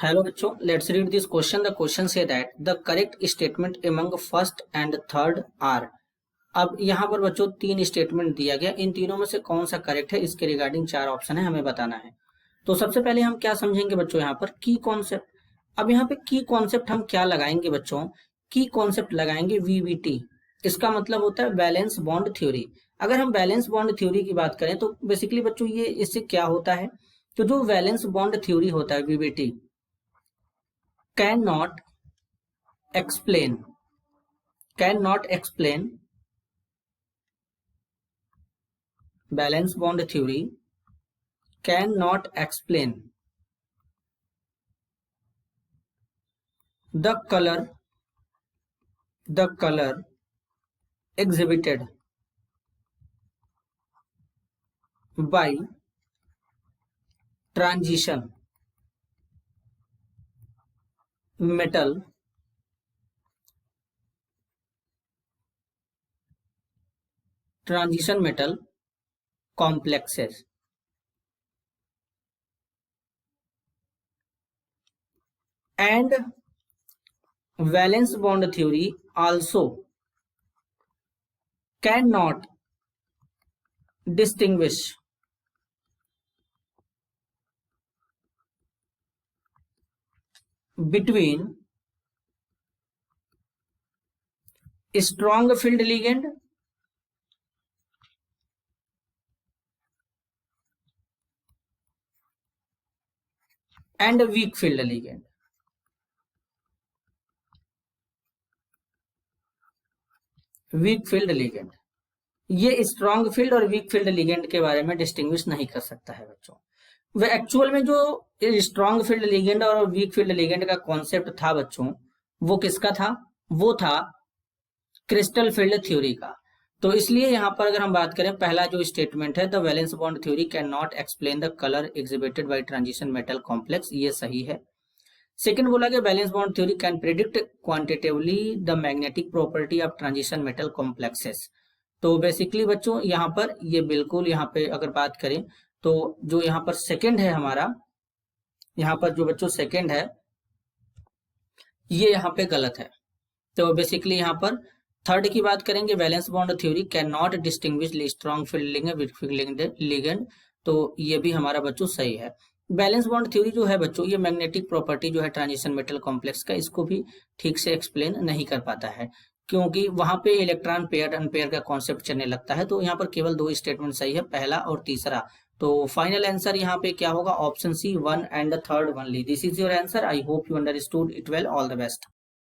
Hello बच्चों, let's read this question. The question say that the correct statement among first and third are. अब यहाँ पर बच्चों तीन स्टेटमेंट दिया गया, इन तीनों में से कौन सा करेक्ट है इसके रिगार्डिंग चार ऑप्शन है, हमें बताना है। तो सबसे पहले हम क्या समझेंगे बच्चों, यहाँ पर की कॉन्सेप्ट। अब यहाँ पे की कॉन्सेप्ट हम क्या लगाएंगे बच्चों, की कॉन्सेप्ट लगाएंगे वीबीटी। इसका मतलब होता है बैलेंस बॉन्ड थ्योरी। अगर हम बैलेंस बॉन्ड थ्योरी की बात करें तो बेसिकली बच्चों ये इससे क्या होता है, तो जो बैलेंस बॉन्ड थ्योरी होता है VBT cannot explain balance bond theory cannot explain the color exhibited by transition metal complexes. And valence bond theory also cannot distinguish between strong filled ligand and weak filled ligand. Weak field ligand, ये strong field और weak field ligand के बारे में distinguish नहीं कर सकता है बच्चों। वे एक्चुअल में जो स्ट्रॉन्ग फील्ड लिगेंड और वीक फील्ड लिगेंड का कॉन्सेप्ट था बच्चों, वो किसका था, वो था क्रिस्टल फील्ड थ्योरी का। तो इसलिए यहाँ पर अगर हम बात करें, पहला जो स्टेटमेंट है, the valence bond theory can not explain the colour exhibited by transition metal complex, ये सही है। सेकंड बोला गया valence bond theory can predict quantitatively the magnetic property of transition metal complexes. तो बेसिकली बच्चों यहाँ पर ये बिल्कुल, यहाँ पे अगर बात करें तो जो यहाँ पर सेकंड है हमारा, यहाँ पर जो बच्चों सेकंड है ये यहाँ पे गलत है। तो बेसिकली यहाँ पर थर्ड की बात करेंगे, valence bond theory can not distinguish strong field ligand with field ligand, तो ये भी हमारा बच्चों सही है। बैलेंस बॉन्ड थ्योरी जो है बच्चों, ये मैग्नेटिक प्रॉपर्टी जो है ट्रांजिशन मेटल कॉम्प्लेक्स का, इसको भी ठीक से एक्सप्लेन नहीं कर पाता है, क्योंकि वहां पे इलेक्ट्रॉन पेयर अनपेयर का कॉन्सेप्ट चलने लगता है। तो यहाँ पर केवल दो स्टेटमेंट सही है, पहला और तीसरा। तो फाइनल आंसर यहाँ पे क्या होगा, option C 1 and 3 only. This is your answer. I hope you understood it well. All the best.